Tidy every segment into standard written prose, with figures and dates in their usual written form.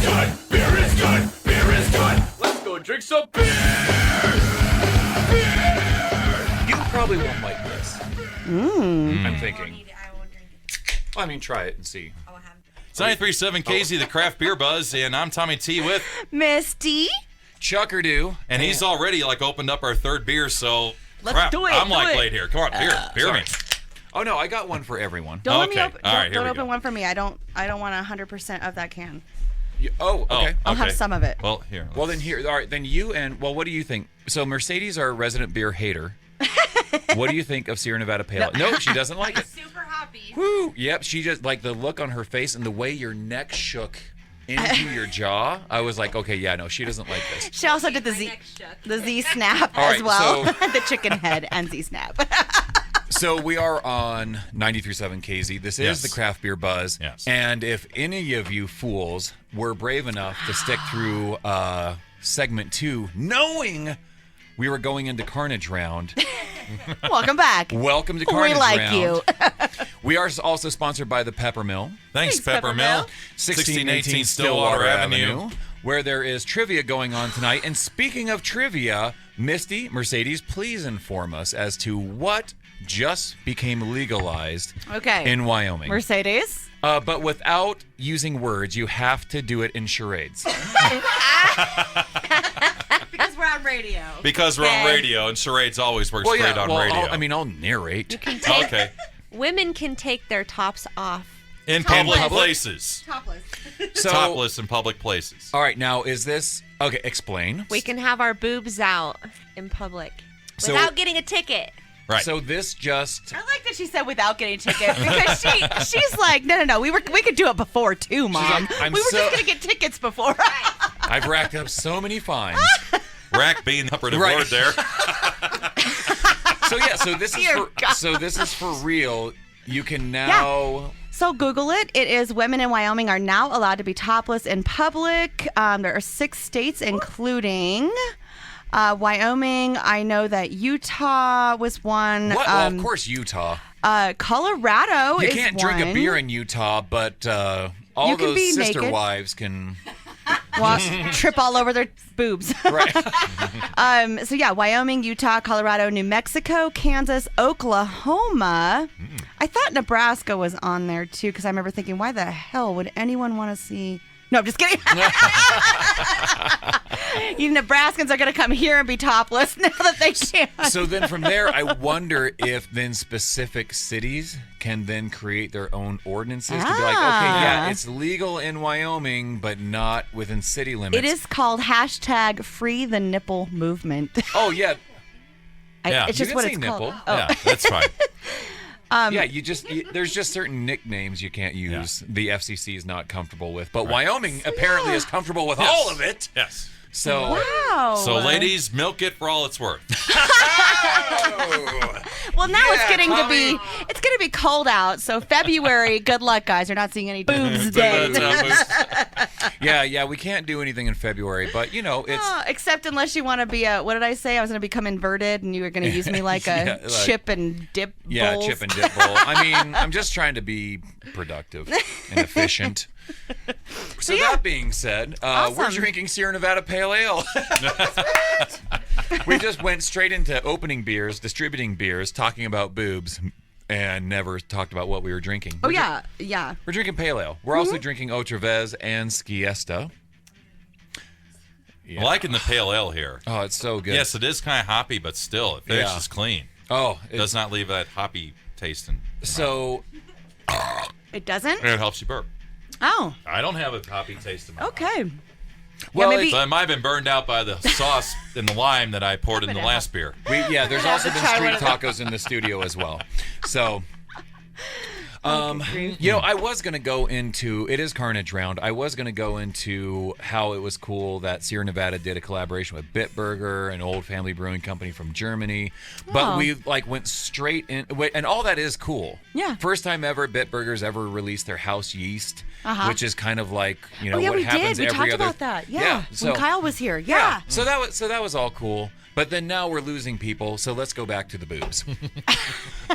good. Beer is good. Beer is good. Let's go drink some beer. You probably won't like this. I'm thinking. I won't drink it. Well, I mean, try it and see. It's 93.7 KZ, the Craft Beer Buzz, and I'm Tommy T with Misty. Chuckerdoo. and he's already opened up our third beer, so Let's do it. I'm do late it. here. Come on, beer me. Oh no, I got one for everyone. Don't let me Okay. open. All right, here Don't we open go. one for me. I don't want 100% of that can. Okay. I'll have some of it. Well, here. Well, then here. All right, then you and what do you think? So Mercedes, our resident beer hater. What do you think of Sierra Nevada Pale? No, she doesn't like it. Super happy. Woo! Yep, she just like the look on her face and the way your neck shook into your jaw. I was like, okay, yeah, no, she doesn't like this. She also did the My Z neck shook. the Z snap All as right, well. so- The chicken head and Z snap. So we are on 93.7 KZ. This Yes. is the Craft Beer Buzz. Yes. And if any of you fools were brave enough to stick through segment 2, knowing we were going into Carnage round, Welcome back. welcome to Carnage We like round. you. We are also sponsored by the Pepper Mill. Thanks, Thanks, Peppermill. Peppermill. 1618 Stillwater Avenue, where there is trivia going on tonight. And speaking of trivia, Misty, Mercedes, please inform us as to what just became legalized Okay. in Wyoming. Mercedes. But without using words, you have to do it in charades. Because we're on radio. Because we're on radio, and charades always works great on radio. I'll narrate. Okay. Women can take their tops off. In public public? places. Topless. So, Topless in public places. all right, now is this okay? Explain. We can have our boobs out in public So- without getting a ticket. Right. So this just I like that she said without getting a ticket because she's like, no. We could do it before too, Mom. I'm we were so- just gonna get tickets before. I've racked up so many fines. Rack being the operative Right. word there. So yeah, so this is Dear God. so this is for real. You can now. So Google it. It is women in Wyoming are now allowed to be topless in public. There are 6 states, including Wyoming. I know that Utah was one. What? Well, of course, Utah. Colorado You is can't drink a one. beer in Utah, but all You can those be sister naked. wives can. Trip all over their boobs. Right. So yeah, Wyoming, Utah, Colorado, New Mexico, Kansas, Oklahoma. I thought Nebraska was on there too because I remember thinking, why the hell would anyone want to see? No, I'm just kidding. You Nebraskans are going to come here and be topless now that they can. So then from there, I wonder if then specific cities can then create their own ordinances to be like, okay, yeah, it's legal in Wyoming, but not within city limits. It is called #Free the Nipple Movement. Oh, yeah. Yeah. It's You just can what say it's nipple. called. Oh. Yeah, that's fine. Yeah, there's just certain nicknames you can't use. The FCC is not comfortable with. But Wyoming apparently is comfortable with all of it. Yes. So, Wow. So, ladies, milk it for all it's worth. Well, now Yeah, it's getting Tommy. to be cold out. So February, good luck, guys. You're not seeing any boobs day. yeah, we can't do anything in February, but it's Except unless you want to be what did I say? I was going to become inverted, and you were going to use me like a Yeah, like- chip and dip yeah, bowls. chip and dip bowl. I mean, I'm just trying to be productive and efficient. So yeah. that being said, we're Awesome. drinking Sierra Nevada Pale Ale. We just went straight into opening beers, distributing beers, talking about boobs, and never talked about what we were drinking. Oh yeah, yeah. We're drinking Pale Ale. We're also drinking Otravez and Skiesta. I'm liking the pale ale here. Oh, it's so good. Yes, it is kind of hoppy, but still, it finishes clean. Oh, It does not leave that hoppy taste in. So, It doesn't. And it helps you burp. Oh, I don't have a hoppy taste in my mouth. okay. well, maybe- So it might have been burned out by the sauce and the lime that I poured in the last beer. there's also been try street one of tacos in the studio as well. So, I was going to go into, it is Carnage round. I was going to go into how it was cool that Sierra Nevada did a collaboration with Bitburger, an old family brewing company from Germany. But Oh. we went straight in, and all that is cool. Yeah. First time ever Bitburgers ever released their house yeast, which is kind of like, Oh yeah, what we happens did. We every talked other. about that. Yeah. So, When Kyle was here. Yeah. so that was all cool. But then now we're losing people, so let's go back to the boobs.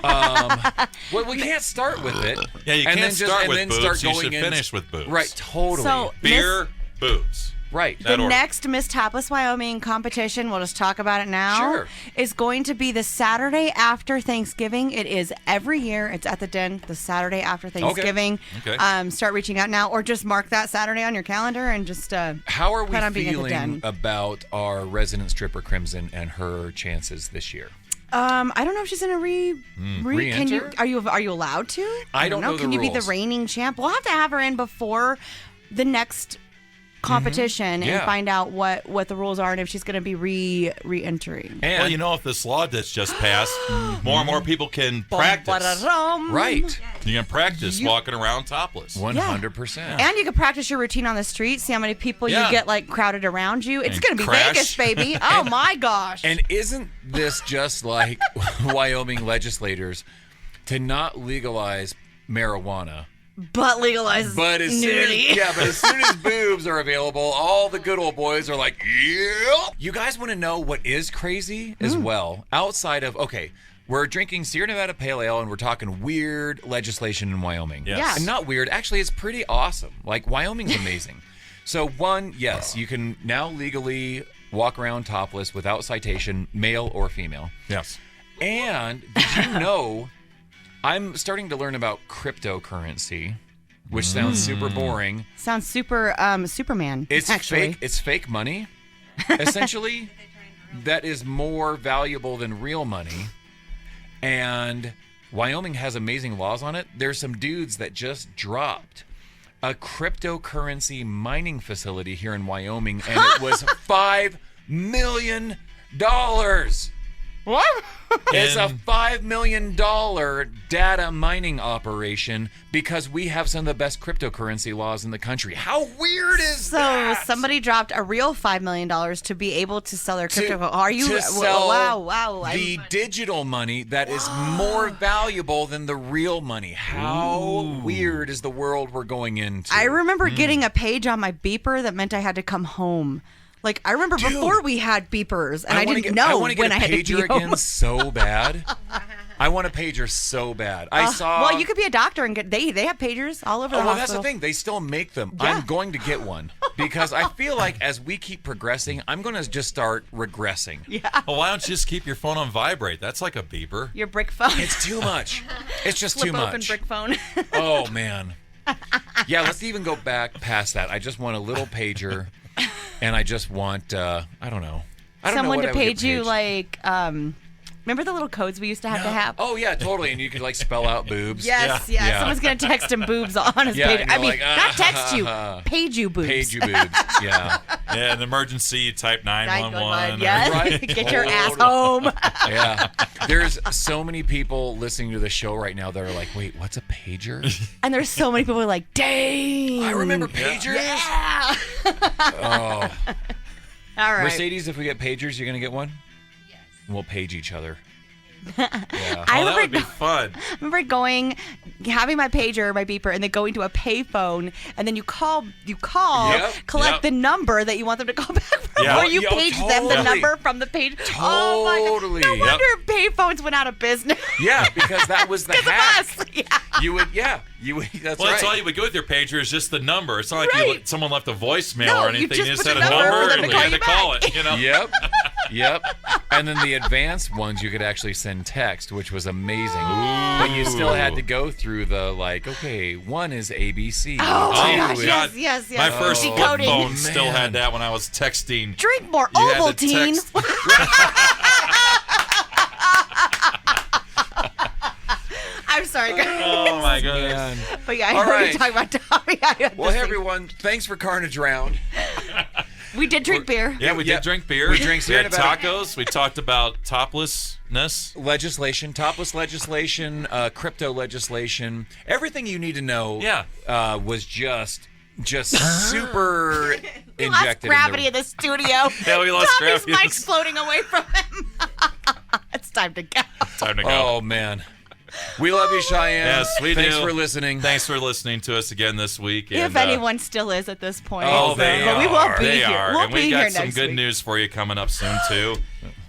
Well, we can't start with it. Yeah, you and can't then start with and then boobs. Start You going should in, finish with boobs. Right, totally. So Beer boobs. Right. The next Miss Topless Wyoming competition, we'll just talk about it now, Sure. is going to be the Saturday after Thanksgiving. It is every year. It's at the Den the Saturday after Thanksgiving. Okay. Start reaching out now, or just mark that Saturday on your calendar and just How are we plan on being at the feeling Den. about our resident stripper Crimson and her chances this year? I don't know if she's gonna can you Re-enter? are you allowed to? I don't know the Can you be the rules. reigning champ? We'll have to have her in before the next competition Yeah. and find out what the rules are and if she's gonna be re-entering. And Well, you know, if this law that's just passed, more and more people can practice. right. You can practice walking around topless. 100%. And you can practice your routine on the street, see how many people Yeah. you get like crowded around you. It's And going to be crash. Vegas, baby. Oh my gosh. And isn't this just like Wyoming legislators to not legalize marijuana? but legalize But as nudity. but as soon as boobs are available, all the good old boys are like, yeah. You guys want to know what is crazy as well? Outside of, okay, we're drinking Sierra Nevada Pale Ale and we're talking weird legislation in Wyoming. Yes. Yeah. And not weird. Actually, it's pretty awesome. Like, Wyoming's amazing. So, one, yes, you can now legally walk around topless without citation, male or female. Yes. And did you know, I'm starting to learn about cryptocurrency, which sounds super boring. Sounds super Superman. It's actually. fake. It's fake money, essentially, that is more valuable than real money. And Wyoming has amazing laws on it. There's some dudes that just dropped a cryptocurrency mining facility here in Wyoming, and it was $5 million. What? It's a And- $5 million data mining operation because we have some of the best cryptocurrency laws in the country. How weird is So that? somebody dropped a real $5 million to be able to sell their crypto. Are you? to sell wow. the digital money that is more valuable than the real money? How weird is the world we're going into? I remember getting a page on my beeper that meant I had to come home. Like, I remember before we had beepers, and I wanna didn't get- I know wanna get when a I had to pager be home. again so bad. I want a pager so bad. I saw. Well, you could be a doctor and get. They have pagers all over the Oh, well, hospital. that's the thing. They still make them. Yeah. I'm going to get one because I feel like as we keep progressing, I'm going to just start regressing. Yeah. Well, why don't you just keep your phone on vibrate? That's like a beeper. Your brick phone. It's too much. It's just Flip too open much. brick phone. Oh, man. Yeah, let's even go back past that. I just want a little pager, and I just want, I don't know. I don't know Someone what to I would get page you paged. like. Remember the little codes we used to have to have? Oh, yeah, totally. And you could, like, spell out boobs. Yes, Yeah. yeah. Yeah. Someone's gonna text him boobs on his Yeah, page. and I you're mean, like, not text you, page you boobs. Page you boobs. Yeah. Yeah, an emergency, you type 911. 911. Yes. Right. Get your ass Totally. home. Yeah. There's so many people listening to the show right now that are like, wait, what's a pager? And there's so many people who are like, dang. I remember pagers. Yeah. Oh. All right. Mercedes, if we get pagers, you're going to get one? Yes. We'll page each other. Yeah. I Oh, that would remember, be fun. remember having my pager, my beeper, and then going to a payphone, and then you call, Yep, collect yep. the number that you want them to call back from, Yeah. or you Yo, page them the totally. number from the page. Oh my Totally. God. No Yep. wonder payphones went out of business. Yeah, because that was the Because of hack. us. Yeah. You would, that's Well, right. that's all you would go with your pager is just the number. It's not like Right. someone left a voicemail No, or you anything. just You just put had a the number number for them and to you call had you to call back. it, you know? Yep. And then the advanced ones, you could actually send text, which was amazing. But you still had to go through the, like, okay, one is ABC. Oh, my two gosh, is- yes, yes, yes. My first flip Decoding. phone still Man. had that when I was texting. Drink more You had to Ovaltine. text- I'm sorry, guys. Oh, my goodness. Man. But yeah, I All know right. you're talking about Tommy. Well, hey, everyone, thanks for Carnage Round. We did drink beer. Yeah, we Yeah. did drink beer. We drank We had Sierra Nevada. tacos. We talked about toplessness. Legislation, topless legislation, crypto legislation, everything you need to know Yeah. was just super We lost injected gravity in into the studio. Yeah, we lost Tommy's gravity. mic's floating away from him. It's time to go. Time to go. Oh, man. We love you, Cheyenne. Yes, we Thanks do. for listening. Thanks for listening to us again this week. If and, anyone still is at this point. Oh, So- they but we won't are. be They here. are. We'll And be we here got some next good week. news for you coming up soon, too.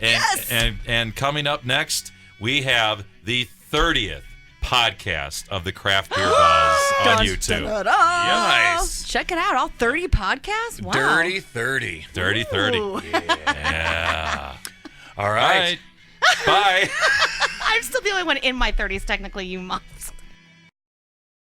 And, Yes! and coming up next, we have the 30th podcast of the Craft Beer Buzz on YouTube. Nice. Check it out. All 30 podcasts? Wow. Dirty 30. Dirty 30. Ooh. Yeah. All All right. right. Bye. I'm still the only one in my 30s, technically, you moms.